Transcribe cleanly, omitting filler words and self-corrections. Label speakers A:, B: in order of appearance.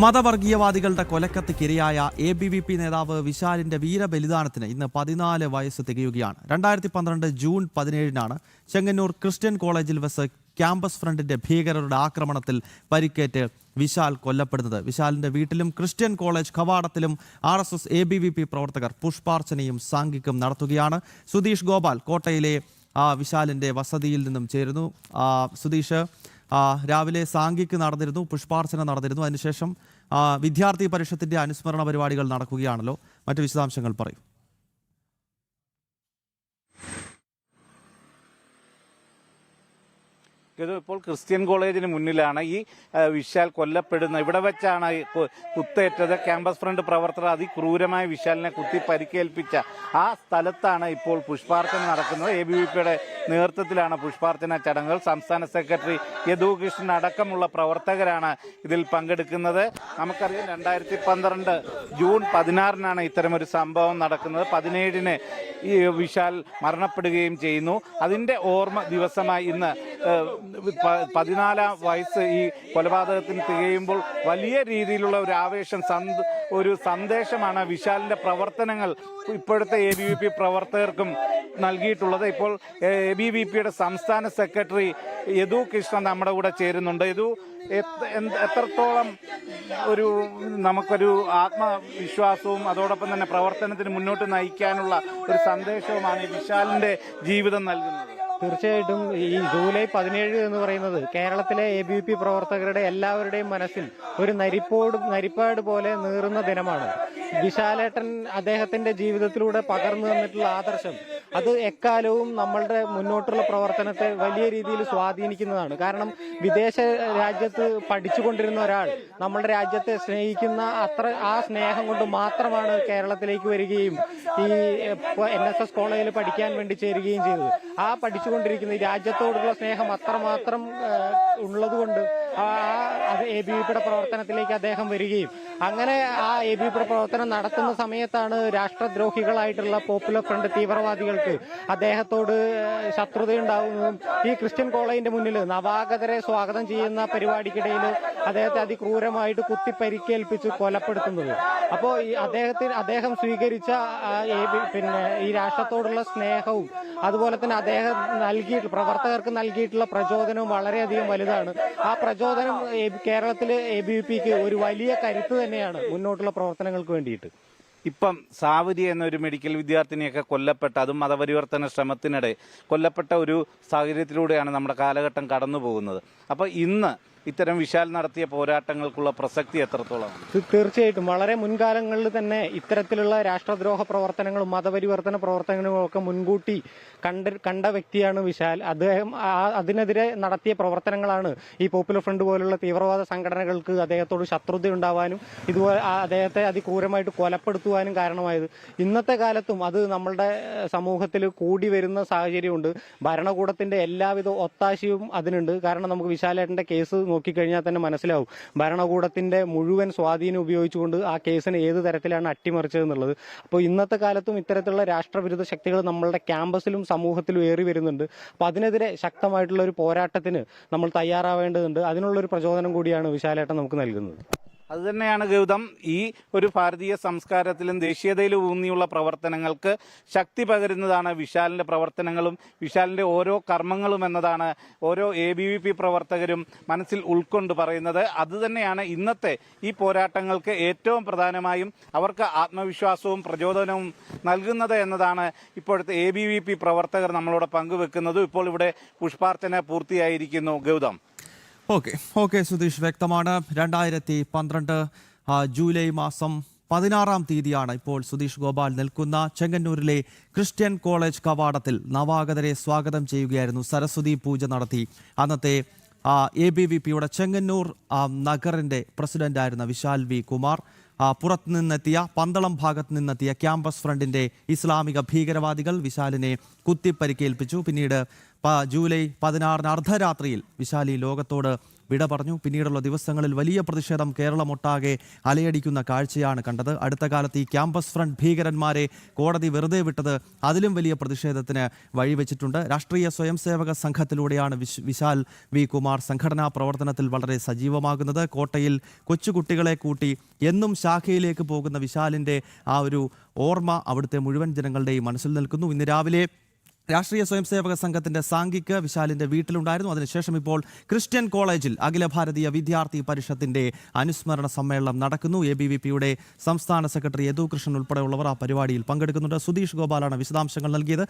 A: മതവർഗീയവാദികളുടെ കൊലക്കത്തിക്കിരയായ ABVP നേതാവ് വിശാലിന്റെ വീരബലിദാനത്തിന് ഇന്ന് 14 വയസ്സ് തികയുകയാണ്. 2012 ജൂൺ 17-നാണ് ചെങ്ങന്നൂർ ക്രിസ്ത്യൻ കോളേജിൽ വെച്ച് ക്യാമ്പസ് ഫ്രണ്ടിന്റെ ഭീകരരുടെ ആക്രമണത്തിൽ പരിക്കേറ്റ് വിശാൽ കൊല്ലപ്പെടുന്നത്. വിശാലിന്റെ വീട്ടിലും ക്രിസ്ത്യൻ കോളേജ് കവാടത്തിലും RSS ABVP പ്രവർത്തകർ പുഷ്പാർച്ചനയും സാംഘികം നടത്തുകയാണ്. സുധീഷ് ഗോപാൽ കോട്ടയിലെ വിശാലിന്റെ വസതിയിൽ നിന്നും ചേരുന്നു. സുധീഷ്, രാവിലെ സാംഘിക്ക് നടന്നിരുന്നു, പുഷ്പാർച്ചന നടന്നിരുന്നു, അതിനുശേഷം വിദ്യാർത്ഥി പരിഷത്തിന്റെ അനുസ്മരണ പരിപാടികൾ നടക്കുകയാണല്ലോ. മറ്റു വിശദാംശങ്ങൾ പറയൂ.
B: ഇപ്പോൾ ക്രിസ്ത്യൻ കോളേജിന് മുന്നിലാണ് ഈ വിശാൽ കൊല്ലപ്പെടുന്ന. ഇവിടെ വെച്ചാണ് കുത്തേറ്റത്. ക്യാമ്പസ് ഫ്രണ്ട് പ്രവർത്തകർ അതിക്രൂരമായ വിശാലിനെ കുത്തി പരിക്കേൽപ്പിച്ച ആ സ്ഥലത്താണ് ഇപ്പോൾ പുഷ്പാർച്ചന നടക്കുന്നത്. ABVPയുടെ നേതൃത്വത്തിലാണ് പുഷ്പാർച്ചന ചടങ്ങുകൾ. സംസ്ഥാന സെക്രട്ടറി യദു കൃഷ്ണൻ അടക്കമുള്ള പ്രവർത്തകരാണ് ഇതിൽ പങ്കെടുക്കുന്നത്. നമുക്കറിയാം, 2012 ജൂൺ 16-നാണ് ഇത്തരമൊരു സംഭവം നടക്കുന്നത്. 17-ന് ഈ വിശാൽ മരണപ്പെടുകയും ചെയ്യുന്നു. അതിന്റെ ഓർമ്മ ദിവസമായി ഇന്ന് 14-ാം വയസ്സ് ഈ കൊലപാതകത്തിന് തികയുമ്പോൾ വലിയ രീതിയിലുള്ള ഒരു ആവേശം, ഒരു സന്ദേശമാണ് വിശാലിന്റെ പ്രവർത്തനങ്ങൾ ഇപ്പോഴത്തെ ABVP പ്രവർത്തകർക്കും നൽകിയിട്ടുള്ളത്. ഇപ്പോൾ ABVPയുടെ സംസ്ഥാന സെക്രട്ടറി യദു കൃഷ്ണൻ നമ്മുടെ കൂടെ ചേരുന്നുണ്ട്. യദു, എത്രത്തോളം നമുക്കൊരു ആത്മവിശ്വാസവും അതോടൊപ്പം തന്നെ പ്രവർത്തനത്തിന് മുന്നോട്ട് നയിക്കാനുള്ള ഒരു സന്ദേശവുമാണ് ഈ വിശാലിന്റെ ജീവിതം നൽകുന്നത്?
C: തീർച്ചയായിട്ടും ഈ ജൂലൈ 17 എന്ന് പറയുന്നത് കേരളത്തിലെ ABVP പ്രവർത്തകരുടെ എല്ലാവരുടെയും മനസ്സിൽ ഒരു നരിപ്പാട് പോലെ നീറുന്ന ദിനമാണ്. വിശാലേട്ടൻ അദ്ദേഹത്തിന്റെ ജീവിതത്തിലൂടെ പകർന്നു തന്നിട്ടുള്ള ആദർശം അത് എക്കാലവും നമ്മളുടെ മുന്നോട്ടുള്ള പ്രവർത്തനത്തെ വലിയ രീതിയിൽ സ്വാധീനിക്കുന്നതാണ്. കാരണം വിദേശ രാജ്യത്ത് പഠിച്ചുകൊണ്ടിരുന്ന ഒരാൾ നമ്മളുടെ രാജ്യത്തെ സ്നേഹിക്കുന്ന ആ സ്നേഹം കൊണ്ട് മാത്രമാണ് കേരളത്തിലേക്ക് വരികയും ഈ NSS കോളേജിൽ പഠിക്കാൻ വേണ്ടി ചേരുകയും ചെയ്തത്. ആ പഠിച്ചുകൊണ്ടിരിക്കുന്ന ഈ രാജ്യത്തോടുള്ള സ്നേഹം അത്രമാത്രം ഉള്ളതുകൊണ്ട് അത് ABVPയുടെ പ്രവർത്തനത്തിലേക്ക് അദ്ദേഹം വരികയും അങ്ങനെ ആ ABVPയുടെ പ്രവർത്തനം നടത്തുന്ന സമയത്താണ് രാഷ്ട്രദ്രോഹികളായിട്ടുള്ള പോപ്പുലർ ഫ്രണ്ട് തീവ്രവാദികൾക്ക് അദ്ദേഹത്തോട് ശത്രുതയുണ്ടാവുന്നതും ഈ ക്രിസ്ത്യൻ കോളേജിന്റെ മുന്നിൽ നവാഗതരെ സ്വാഗതം ചെയ്യുന്ന പരിപാടിക്കിടയിൽ അദ്ദേഹത്തെ അതിക്രൂരമായിട്ട് കുത്തി പരിക്കേൽപ്പിച്ച് കൊലപ്പെടുത്തുന്നത്. അപ്പോൾ അദ്ദേഹം സ്വീകരിച്ച ഈ രാഷ്ട്രത്തോടുള്ള സ്നേഹവും അതുപോലെ തന്നെ അദ്ദേഹം പ്രവർത്തകർക്ക് നൽകിയിട്ടുള്ള പ്രചോദനവും വളരെയധികം വലുതാണ്. ആ പ്രചോദനം കേരളത്തിലെ ABVPക്ക് ഒരു വലിയ കരുത്ത് തന്നെയാണ് മുന്നോട്ടുള്ള പ്രവർത്തനങ്ങൾക്ക് വേണ്ടിയിട്ട്.
B: ഇപ്പം സാവരി എന്നൊരു മെഡിക്കൽ വിദ്യാർത്ഥിനിയൊക്കെ കൊല്ലപ്പെട്ട, അതും മതപരിവർത്തന ശ്രമത്തിനിടെ കൊല്ലപ്പെട്ട ഒരു സാഹചര്യത്തിലൂടെയാണ് നമ്മുടെ കാലഘട്ടം കടന്നു പോകുന്നത്. അപ്പോൾ ഇന്ന് ഇത്തരം വിശാൽ നടത്തിയ പോരാട്ടങ്ങൾക്കുള്ള പ്രസക്തി എത്രത്തോളം?
C: തീർച്ചയായിട്ടും വളരെ മുൻകാലങ്ങളിൽ തന്നെ ഇത്തരത്തിലുള്ള രാഷ്ട്രദ്രോഹ പ്രവർത്തനങ്ങളും മതപരിവർത്തന പ്രവർത്തനങ്ങളും ഒക്കെ മുൻകൂട്ടി കണ്ട വ്യക്തിയാണ് വിശാൽ. അദ്ദേഹം അതിനെതിരെ നടത്തിയ പ്രവർത്തനങ്ങളാണ് ഈ പോപ്പുലർ ഫ്രണ്ട് പോലുള്ള തീവ്രവാദ സംഘടനകൾക്ക് അദ്ദേഹത്തോട് ശത്രുതയുണ്ടാവാനും ഇതുപോലെ അദ്ദേഹത്തെ അതിക്രൂരമായിട്ട് കൊലപ്പെടുത്തുവാനും കാരണമായത്. ഇന്നത്തെ കാലത്തും അത് നമ്മളുടെ സമൂഹത്തിൽ കൂടി വരുന്ന സാഹചര്യമുണ്ട്. ഭരണകൂടത്തിന്റെ എല്ലാവിധ ഒത്താശയും അതിനുണ്ട്. കാരണം നമുക്ക് വിശാലേട്ടന്റെ കേസ് നോക്കിക്കഴിഞ്ഞാൽ തന്നെ മനസ്സിലാവും ഭരണകൂടത്തിന്റെ മുഴുവൻ സ്വാധീനം ഉപയോഗിച്ചുകൊണ്ട് ആ കേസിനെ ഏത് തരത്തിലാണ് അട്ടിമറിച്ചത് എന്നുള്ളത്. അപ്പോൾ ഇന്നത്തെ കാലത്തും ഇത്തരത്തിലുള്ള രാഷ്ട്രവിരുദ്ധ ശക്തികൾ നമ്മളുടെ ക്യാമ്പസിലും സമൂഹത്തിലും ഏറി വരുന്നുണ്ട്. അപ്പോൾ അതിനെതിരെ ശക്തമായിട്ടുള്ള ഒരു പോരാട്ടത്തിന് നമ്മൾ തയ്യാറാവേണ്ടതുണ്ട്. അതിനുള്ളൊരു പ്രചോദനം കൂടിയാണ് വിശാലേട്ടൻ നമുക്ക് നൽകുന്നത്.
B: അതുതന്നെയാണ് ഗൗതം, ഈ ഒരു ഭാരതീയ സംസ്കാരത്തിലും ദേശീയതയിലും ഊന്നിയുള്ള പ്രവർത്തനങ്ങൾക്ക് ശക്തി പകരുന്നതാണ് വിശാലിന്റെ പ്രവർത്തനങ്ങളും വിശാലിന്റെ ഓരോ കർമ്മങ്ങളും എന്നതാണ് ഓരോ ABVP പ്രവർത്തകരും മനസ്സിൽ ഉൾക്കൊണ്ട് പറയുന്നത്. അതുതന്നെയാണ് ഇന്നത്തെ ഈ പോരാട്ടങ്ങൾക്ക് ഏറ്റവും പ്രധാനമായും അവർക്ക് ആത്മവിശ്വാസവും പ്രചോദനവും നൽകുന്നത് എന്നതാണ് ഇപ്പോഴത്തെ ABVP പ്രവർത്തകർ നമ്മളോട് പങ്കുവെക്കുന്നത്. ഇപ്പോൾ ഇവിടെ പുഷ്പാർച്ചന പൂർത്തിയായിരിക്കുന്നു. ഗൗതം.
A: ഓക്കെ സുധീഷ്, വ്യക്തമാണ്. 2012 ജൂലൈ മാസം 16-ാം തീയതിയാണ് ഇപ്പോൾ സുധീഷ് ഗോപാൽ നിൽക്കുന്ന ചെങ്ങന്നൂരിലെ ക്രിസ്ത്യൻ കോളേജ് കവാടത്തിൽ നവാഗതരെ സ്വാഗതം ചെയ്യുകയായിരുന്നു. സരസ്വതി പൂജ നടത്തി അന്നത്തെ ABVPയുടെ ചെങ്ങന്നൂർ നഗറിന്റെ പ്രസിഡന്റായിരുന്ന വിശാൽ V. കുമാർ, പുറത്തുനിന്നെത്തിയ പന്തളം ഭാഗത്ത് നിന്നെത്തിയ ക്യാമ്പസ് ഫ്രണ്ടിന്റെ ഇസ്ലാമിക ഭീകരവാദികൾ വിശാലിനെ കുത്തിപ്പരിക്കേൽപ്പിച്ചു. പിന്നീട് ജൂലൈ 16-ന് അർദ്ധരാത്രിയിൽ വിശാലി ലോകത്തോട് വിട പറഞ്ഞു. പിന്നീടുള്ള ദിവസങ്ങളിൽ വലിയ പ്രതിഷേധം കേരളമൊട്ടാകെ അലയടിക്കുന്ന കാഴ്ചയാണ് കണ്ടത്. അടുത്ത കാലത്ത് ഈ ക്യാമ്പസ് ഫ്രണ്ട് ഭീകരന്മാരെ കോടതി വെറുതെ വിട്ടത് അതിലും വലിയ പ്രതിഷേധത്തിന് വഴിവെച്ചിട്ടുണ്ട്. രാഷ്ട്രീയ സ്വയംസേവക സംഘത്തിലൂടെയാണ് വിശാൽ വി കുമാർ സംഘടനാ പ്രവർത്തനത്തിൽ വളരെ സജീവമാകുന്നത്. കോട്ടയിൽ കൊച്ചുകുട്ടികളെ കൂട്ടി എന്നും ശാഖയിലേക്ക് പോകുന്ന വിശാലിൻ്റെ ആ ഒരു ഓർമ്മ അവിടുത്തെ മുഴുവൻ ജനങ്ങളുടെയും മനസ്സിൽ നിൽക്കുന്നു. ഇന്ന് രാവിലെ രാഷ്ട്രീയ സ്വയംസേവക സംഘത്തിന്റെ സാംഘിക് വിശാലിന്റെ വീട്ടിലുണ്ടായിരുന്നു. അതിനുശേഷം ഇപ്പോൾ ക്രിസ്ത്യൻ കോളേജിൽ അഖില ഭാരതീയ വിദ്യാർത്ഥി പരിഷത്തിന്റെ അനുസ്മരണ സമ്മേളനം നടക്കുന്നു. ABVPയുടെ സംസ്ഥാന സെക്രട്ടറി യദു കൃഷ്ണൻ ഉൾപ്പെടെയുള്ളവർ ആ പരിപാടിയിൽ പങ്കെടുക്കുന്നുണ്ട്. സുധീഷ് ഗോപാലാണ് വിശദാംശങ്ങൾ നൽകിയത്.